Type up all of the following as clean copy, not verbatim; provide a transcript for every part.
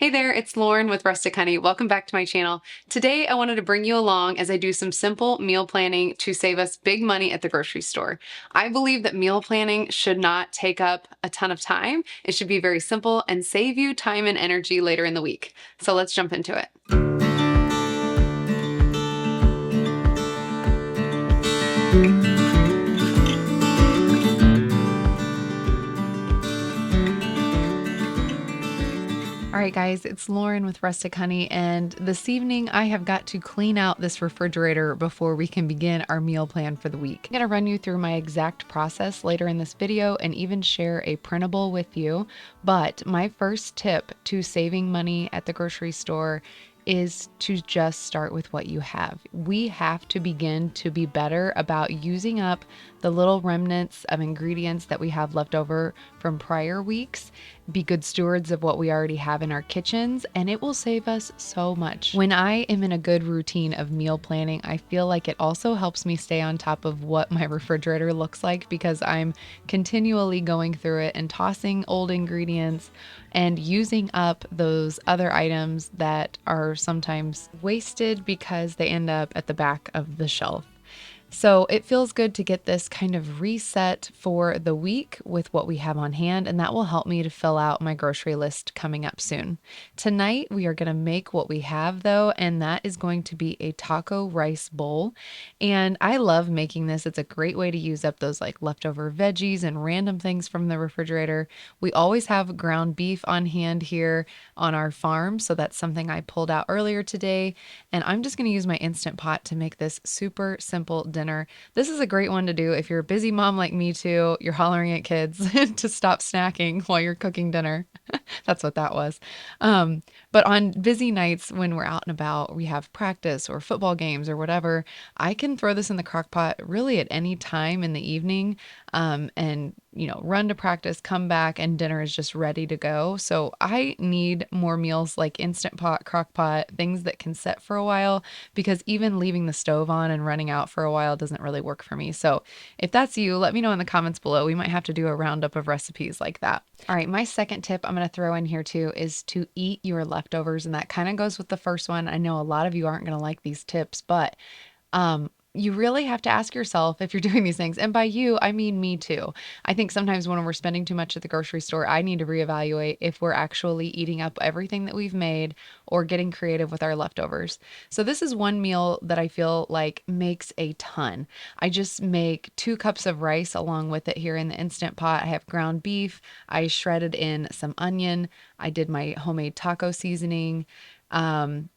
Hey there, it's Lauren with Rustic Honey. Welcome back to my channel. Today I wanted to bring you along as I do some simple meal planning to save us big money at the grocery store. I believe that meal planning should not take up a ton of time. It should be very simple and save you time and energy later in the week. So let's jump into it. All right, guys, it's Lauren with Rustic Honey, and this evening I have got to clean out this refrigerator before we can begin our meal plan for the week. I'm going to run you through my exact process later in this video and even share a printable with you. But my first tip to saving money at the grocery store is to just start with what you have. We have to begin to be better about using up the little remnants of ingredients that we have left over from prior weeks. Be good stewards of what we already have in our kitchens, and it will save us so much. When I am in a good routine of meal planning, I feel like it also helps me stay on top of what my refrigerator looks like because I'm continually going through it and tossing old ingredients and using up those other items that are sometimes wasted because they end up at the back of the shelf. So it feels good to get this kind of reset for the week with what we have on hand, and that will help me to fill out my grocery list coming up soon. Tonight, we are going to make what we have though, and that is going to be a taco rice bowl. And I love making this. It's a great way to use up those like leftover veggies and random things from the refrigerator. We always have ground beef on hand here on our farm, so that's something I pulled out earlier today. And I'm just going to use my Instant Pot to make this super simple dinner. This is a great one to do if you're a busy mom like me too. You're hollering at kids to stop snacking while you're cooking dinner. That's what that was. But on busy nights when we're out and about, we have practice or football games or whatever, I can throw this in the crock pot really at any time in the evening, and run to practice, come back, and dinner is just ready to go. So I need more meals like Instant Pot, crock pot, things that can set for a while, because even leaving the stove on and running out for a while doesn't really work for me. So if that's you, let me know in the comments below. We might have to do a roundup of recipes like that. All right, my second tip I'm going to throw in here too is to eat your leftovers. And that kind of goes with the first one. I know a lot of you aren't going to like these tips, but you really have to ask yourself if you're doing these things. And by you, I mean me too. I think sometimes when we're spending too much at the grocery store, I need to reevaluate if we're actually eating up everything that we've made or getting creative with our leftovers. So this is one meal that I feel like makes a ton. I just make 2 cups of rice along with it here in the Instant Pot. I have ground beef. I shredded in some onion. I did my homemade taco seasoning.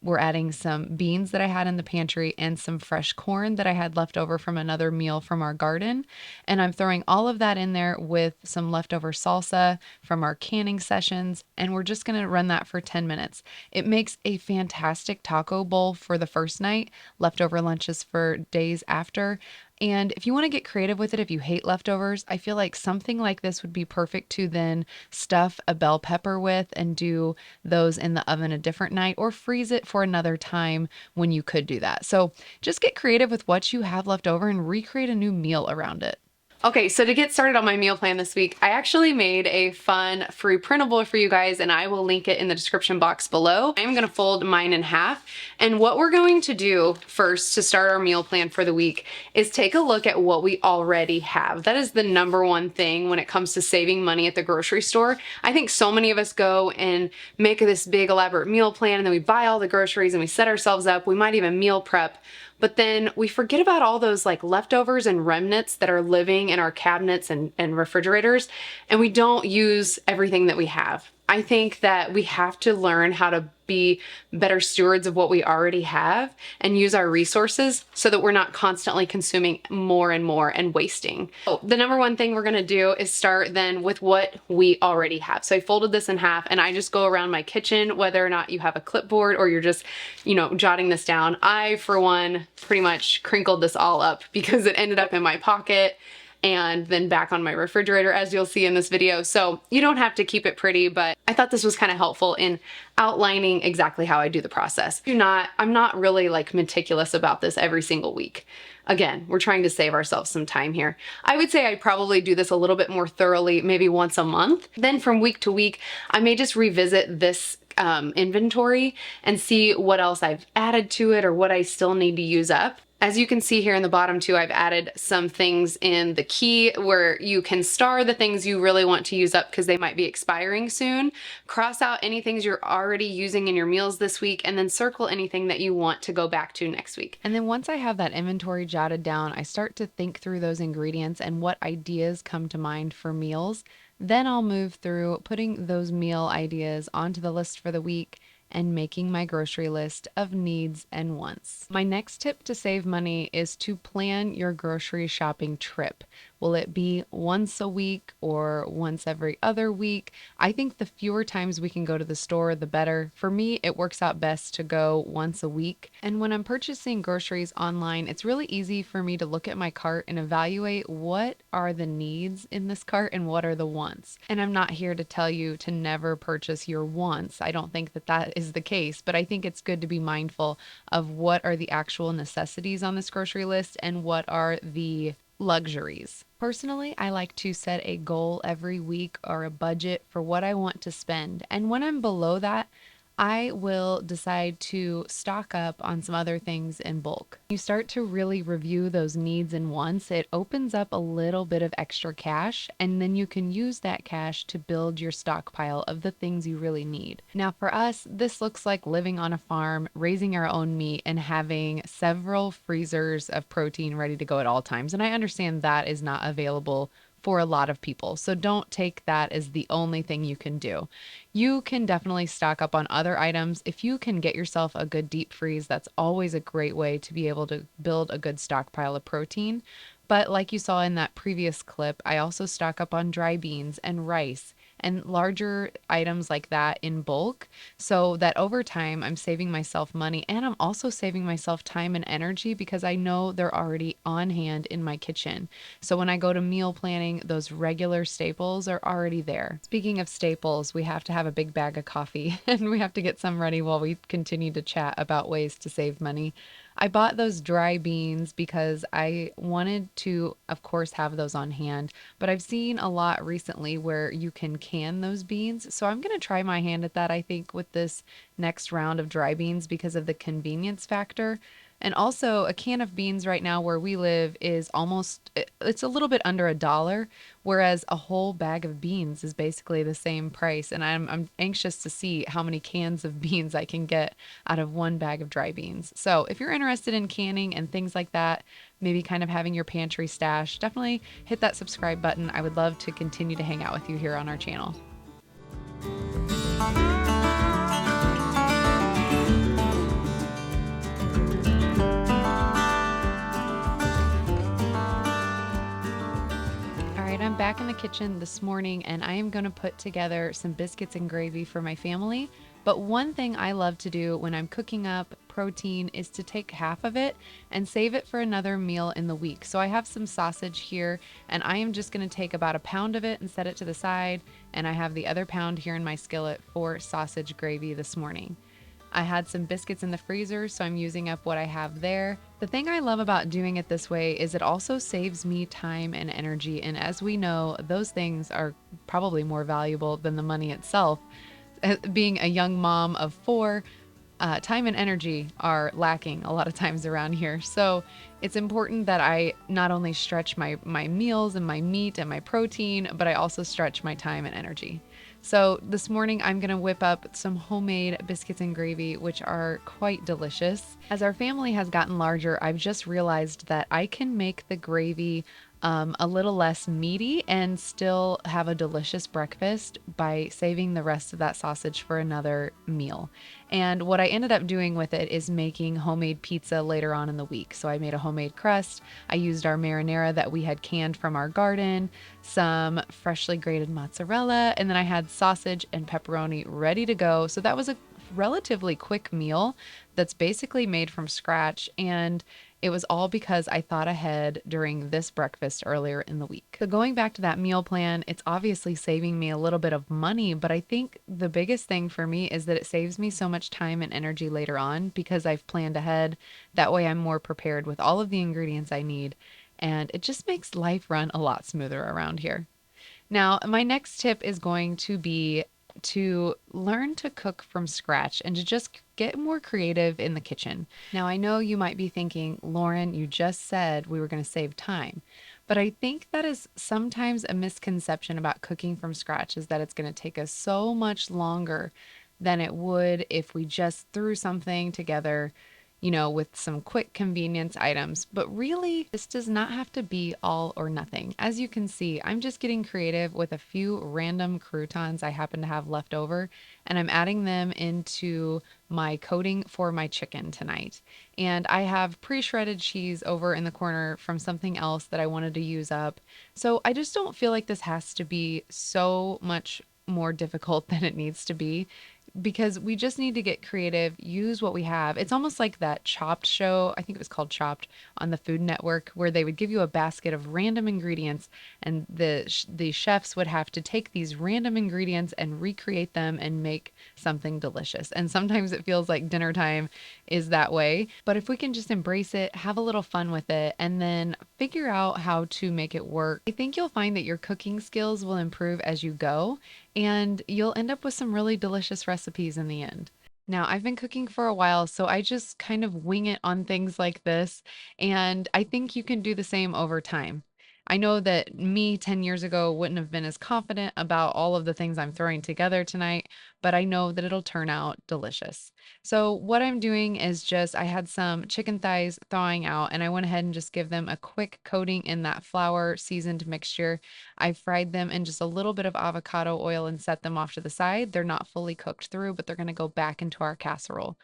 We're adding some beans that I had in the pantry and some fresh corn that I had left over from another meal from our garden. And I'm throwing all of that in there with some leftover salsa from our canning sessions. And we're just going to run that for 10 minutes. It makes a fantastic taco bowl for the first night, leftover lunches for days after. And if you want to get creative with it, if you hate leftovers, I feel like something like this would be perfect to then stuff a bell pepper with and do those in the oven a different night or freeze it for another time when you could do that. So just get creative with what you have left over and recreate a new meal around it. Okay, so to get started on my meal plan this week, I actually made a fun free printable for you guys, and I will link it in the description box below. I'm gonna fold mine in half, and what we're going to do first to start our meal plan for the week is take a look at what we already have. That is the number one thing when it comes to saving money at the grocery store. I think so many of us go and make this big elaborate meal plan, and then we buy all the groceries and we set ourselves up. We might even meal prep. But then we forget about all those like leftovers and remnants that are living in our cabinets and refrigerators, and we don't use everything that we have. I think that we have to learn how to be better stewards of what we already have and use our resources so that we're not constantly consuming more and more and wasting. So the number one thing we're gonna do is start then with what we already have. So I folded this in half and I just go around my kitchen, whether or not you have a clipboard or you're just, jotting this down. I, for one, pretty much crinkled this all up because it ended up in my pocket and then back on my refrigerator, as you'll see in this video. So you don't have to keep it pretty, but I thought this was kind of helpful in outlining exactly how I do the process. I'm not really like meticulous about this every single week. Again, we're trying to save ourselves some time here. I would say I probably do this a little bit more thoroughly, maybe once a month. Then from week to week, I may just revisit this inventory and see what else I've added to it or what I still need to use up. As you can see here in the bottom too, I've added some things in the key where you can star the things you really want to use up because they might be expiring soon. Cross out any things you're already using in your meals this week, and then circle anything that you want to go back to next week. And then once I have that inventory jotted down, I start to think through those ingredients and what ideas come to mind for meals. Then I'll move through putting those meal ideas onto the list for the week and making my grocery list of needs and wants. My next tip to save money is to plan your grocery shopping trip. Will it be once a week or once every other week? I think the fewer times we can go to the store, the better. For me, it works out best to go once a week. And when I'm purchasing groceries online, it's really easy for me to look at my cart and evaluate what are the needs in this cart and what are the wants. And I'm not here to tell you to never purchase your wants. I don't think that that is the case, but I think it's good to be mindful of what are the actual necessities on this grocery list and what are the luxuries. Personally, I like to set a goal every week or a budget for what I want to spend. And when I'm below that, I will decide to stock up on some other things in bulk. You start to really review those needs and wants, it opens up a little bit of extra cash, and then you can use that cash to build your stockpile of the things you really need. Now, for us, this looks like living on a farm, raising our own meat, and having several freezers of protein ready to go at all times. And I understand that is not available for a lot of people. So don't take that as the only thing you can do. You can definitely stock up on other items. If you can get yourself a good deep freeze, that's always a great way to be able to build a good stockpile of protein. But like you saw in that previous clip, I also stock up on dry beans and rice and larger items like that in bulk, so that over time I'm saving myself money, and I'm also saving myself time and energy because I know they're already on hand in my kitchen. So when I go to meal planning, those regular staples are already there. Speaking of staples, we have to have a big bag of coffee and we have to get some ready while we continue to chat about ways to save money. I bought those dry beans because I wanted to, of course, have those on hand, but I've seen a lot recently where you can can those beans. So I'm going to try my hand at that, I think, with this next round of dry beans because of the convenience factor. And also, a can of beans right now where we live is it's a little bit under $1, whereas a whole bag of beans is basically the same price. And I'm anxious to see how many cans of beans I can get out of one bag of dry beans. So if you're interested in canning and things like that, maybe kind of having your pantry stash, definitely hit that subscribe button. I would love to continue to hang out with you here on our channel. I'm back in the kitchen this morning and I am going to put together some biscuits and gravy for my family. But one thing I love to do when I'm cooking up protein is to take half of it and save it for another meal in the week. So I have some sausage here and I am just going to take about a pound of it and set it to the side. And I have the other pound here in my skillet for sausage gravy this morning. I had some biscuits in the freezer, so I'm using up what I have there. The thing I love about doing it this way is it also saves me time and energy, and as we know, those things are probably more valuable than the money itself. Being a young mom of 4, time and energy are lacking a lot of times around here. So it's important that I not only stretch my meals and my meat and my protein, but I also stretch my time and energy. So this morning I'm going to whip up some homemade biscuits and gravy, which are quite delicious. As our family has gotten larger, I've just realized that I can make the gravy a little less meaty and still have a delicious breakfast by saving the rest of that sausage for another meal. And what I ended up doing with it is making homemade pizza later on in the week. So I made a homemade crust. I used our marinara that we had canned from our garden, some freshly grated mozzarella, and then I had sausage and pepperoni ready to go. So that was a relatively quick meal that's basically made from scratch, and it was all because I thought ahead during this breakfast earlier in the week. So going back to that meal plan, it's obviously saving me a little bit of money, but I think the biggest thing for me is that it saves me so much time and energy later on because I've planned ahead. That way I'm more prepared with all of the ingredients I need, and it just makes life run a lot smoother around here. Now, my next tip is going to be to learn to cook from scratch and to just get more creative in the kitchen. Now, I know you might be thinking, Lauren, you just said we were going to save time. But I think that is sometimes a misconception about cooking from scratch is that it's going to take us so much longer than it would if we just threw something together, with some quick convenience items. But really, this does not have to be all or nothing. As you can see, I'm just getting creative with a few random croutons I happen to have left over, and I'm adding them into my coating for my chicken tonight. And I have pre-shredded cheese over in the corner from something else that I wanted to use up. So I just don't feel like this has to be so much more difficult than it needs to be, because we just need to get creative, use what we have. It's almost like that Chopped show, I think it was called Chopped on the Food Network, where they would give you a basket of random ingredients, and the chefs would have to take these random ingredients and recreate them and make something delicious. And sometimes it feels like dinner time is that way, but if we can just embrace it, have a little fun with it, and then figure out how to make it work, I think you'll find that your cooking skills will improve as you go, and you'll end up with some really delicious recipes in the end. Now, I've been cooking for a while, so I just kind of wing it on things like this, and I think you can do the same over time. I know that me 10 years ago wouldn't have been as confident about all of the things I'm throwing together tonight, but I know that it'll turn out delicious. So, what I'm doing is just I had some chicken thighs thawing out, and I went ahead and just give them a quick coating in that flour seasoned mixture. I fried them in just a little bit of avocado oil and set them off to the side. They're not fully cooked through, but they're going to go back into our casserole.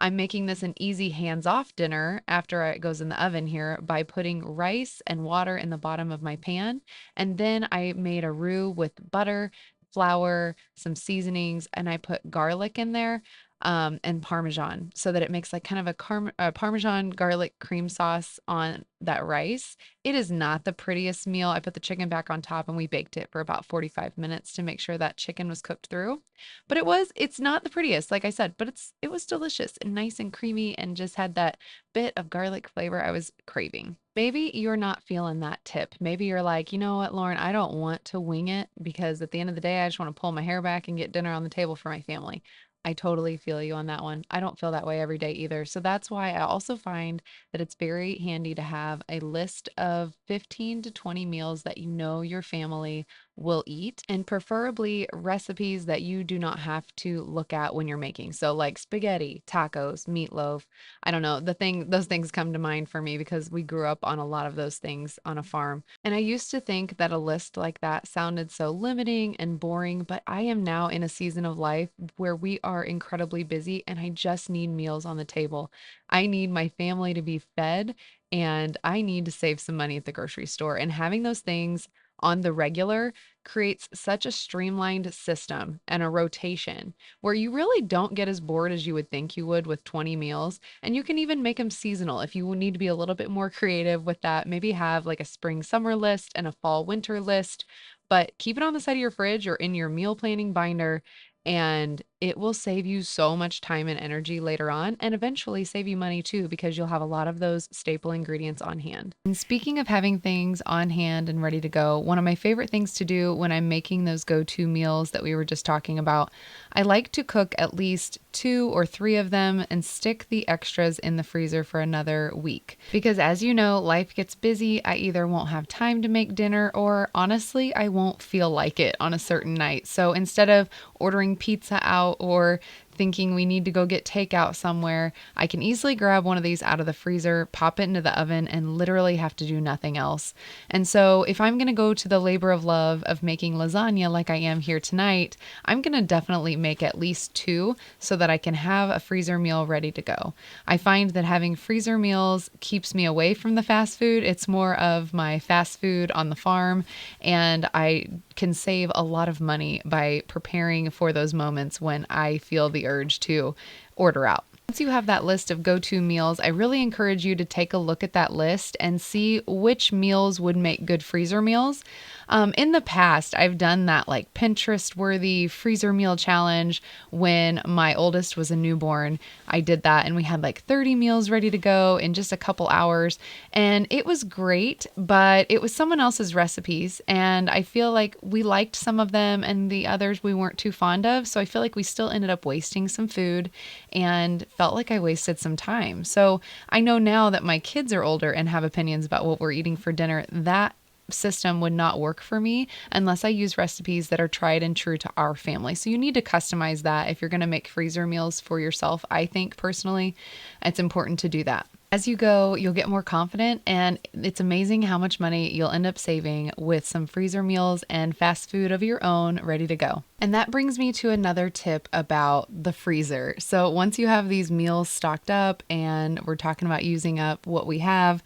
I'm making this an easy hands-off dinner after it goes in the oven here by putting rice and water in the bottom of my pan. And then I made a roux with butter, flour, some seasonings, and I put garlic in there, and Parmesan, so that it makes like kind of a Parmesan garlic cream sauce on that rice. It is not the prettiest meal. I put the chicken back on top and we baked it for about 45 minutes to make sure that chicken was cooked through. But it's not the prettiest, like I said, but it was delicious and nice and creamy and just had that bit of garlic flavor I was craving. Maybe you're not feeling that tip. Maybe you're like, you know what, Lauren, I don't want to wing it because at the end of the day, I just want to pull my hair back and get dinner on the table for my family. I totally feel you on that one. I don't feel that way every day either. So that's why I also find that it's very handy to have a list of 15 to 20 meals that you know your family will eat, and preferably recipes that you do not have to look at when you're making. So like spaghetti, tacos, meatloaf. I don't know, those things come to mind for me because we grew up on a lot of those things on a farm. And I used to think that a list like that sounded so limiting and boring, but I am now in a season of life where we are incredibly busy and I just need meals on the table. I need my family to be fed, and I need to save some money at the grocery store. And having those things on the regular creates such a streamlined system and a rotation where you really don't get as bored as you would think you would with 20 meals. And you can even make them seasonal if you need to be a little bit more creative with that. Maybe have like a spring summer list and a fall winter list, but keep it on the side of your fridge or in your meal planning binder. And it will save you so much time and energy later on, and eventually save you money too, because you'll have a lot of those staple ingredients on hand. And speaking of having things on hand and ready to go, one of my favorite things to do when I'm making those go-to meals that we were just talking about, I like to cook at least 2 or 3 of them and stick the extras in the freezer for another week. Because as you know, life gets busy. I either won't have time to make dinner, or honestly, I won't feel like it on a certain night. So instead of ordering pizza out or thinking we need to go get takeout somewhere, I can easily grab one of these out of the freezer, pop it into the oven, and literally have to do nothing else. And so if I'm going to go to the labor of love of making lasagna like I am here tonight, I'm going to definitely make at least 2 so that I can have a freezer meal ready to go. I find that having freezer meals keeps me away from the fast food. It's more of my fast food on the farm, and I can save a lot of money by preparing for those moments when I feel the urge to order out. Once you have that list of go-to meals, I really encourage you to take a look at that list and see which meals would make good freezer meals. In the past, I've done that like Pinterest worthy freezer meal challenge when my oldest was a newborn. I did that and we had like 30 meals ready to go in just a couple hours. And it was great, but it was someone else's recipes. And I feel like we liked some of them and the others we weren't too fond of. So I feel like we still ended up wasting some food and felt like I wasted some time. So I know now that my kids are older and have opinions about what we're eating for dinner, that system would not work for me unless I use recipes that are tried and true to our family. So you need to customize that if you're going to make freezer meals for yourself. I think personally, it's important to do that. As you go, you'll get more confident, and it's amazing how much money you'll end up saving with some freezer meals and fast food of your own ready to go. And that brings me to another tip about the freezer. So once you have these meals stocked up and we're talking about using up what we have,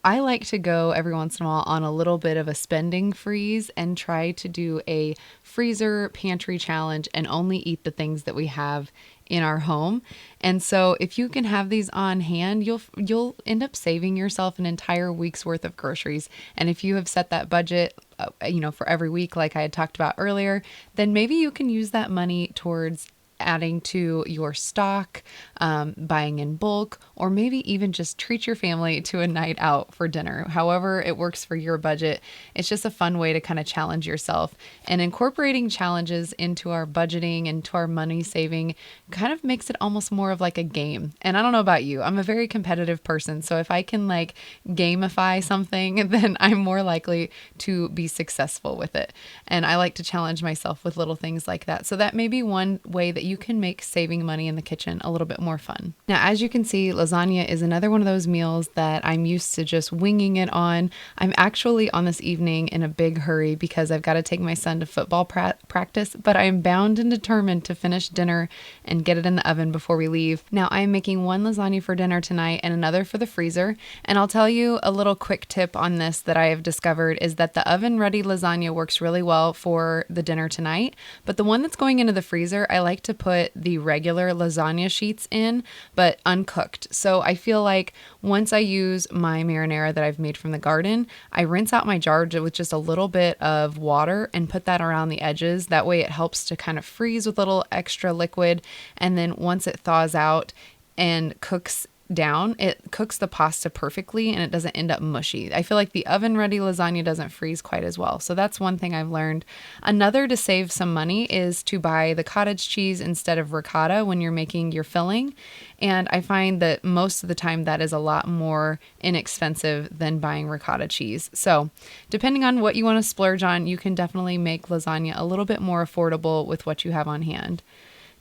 I like to go every once in a while on a little bit of a spending freeze and try to do a freezer pantry challenge and only eat the things that we have in our home. And so if you can have these on hand, you'll end up saving yourself an entire week's worth of groceries. And if you have set that budget, for every week, like I had talked about earlier, then maybe you can use that money towards adding to your stock, buying in bulk, or maybe even just treat your family to a night out for dinner. However it works for your budget, it's just a fun way to kind of challenge yourself. And incorporating challenges into our budgeting and to our money saving kind of makes it almost more of like a game. And I don't know about you, I'm a very competitive person. So if I can like gamify something, then I'm more likely to be successful with it. And I like to challenge myself with little things like that. So that may be one way that you can make saving money in the kitchen a little bit more fun. Now, as you can see, lasagna is another one of those meals that I'm used to just winging it on. I'm actually on this evening in a big hurry because I've got to take my son to football practice, but I am bound and determined to finish dinner and get it in the oven before we leave. Now, I'm making one lasagna for dinner tonight and another for the freezer. And I'll tell you a little quick tip on this that I have discovered is that the oven-ready lasagna works really well for the dinner tonight, but the one that's going into the freezer, I like to put the regular lasagna sheets in, but uncooked. So I feel like once I use my marinara that I've made from the garden, I rinse out my jar with just a little bit of water and put that around the edges. That way it helps to kind of freeze with a little extra liquid. And then once it thaws out and cooks down, it cooks the pasta perfectly and it doesn't end up mushy. I feel like the oven ready lasagna doesn't freeze quite as well. So that's one thing I've learned. Another to save some money is to buy the cottage cheese instead of ricotta when you're making your filling. And I find that most of the time that is a lot more inexpensive than buying ricotta cheese. So depending on what you want to splurge on, you can definitely make lasagna a little bit more affordable with what you have on hand.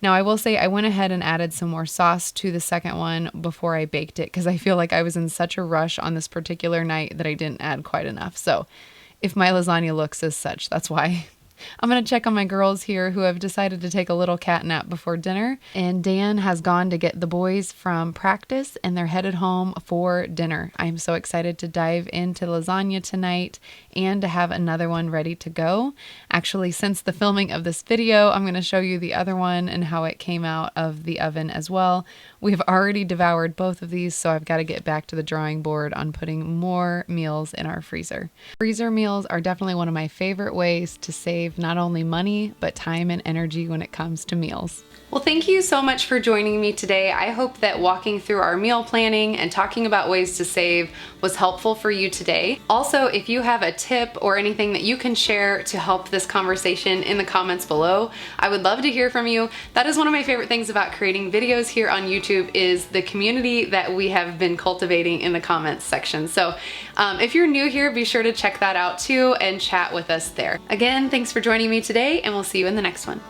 Now, I will say I went ahead and added some more sauce to the second one before I baked it because I feel like I was in such a rush on this particular night that I didn't add quite enough. So if my lasagna looks as such, that's why. I'm going to check on my girls here who have decided to take a little cat nap before dinner. And Dan has gone to get the boys from practice and they're headed home for dinner. I'm so excited to dive into lasagna tonight and to have another one ready to go. Actually, since the filming of this video, I'm going to show you the other one and how it came out of the oven as well. We've already devoured both of these, so I've got to get back to the drawing board on putting more meals in our freezer. Freezer meals are definitely one of my favorite ways to save not only money, but time and energy when it comes to meals. Well, thank you so much for joining me today. I hope that walking through our meal planning and talking about ways to save was helpful for you today. Also, if you have a tip or anything that you can share to help this conversation in the comments below, I would love to hear from you. That is one of my favorite things about creating videos here on YouTube is the community that we have been cultivating in the comments section. So if you're new here, be sure to check that out too and chat with us there. Again, thanks for joining me today and we'll see you in the next one.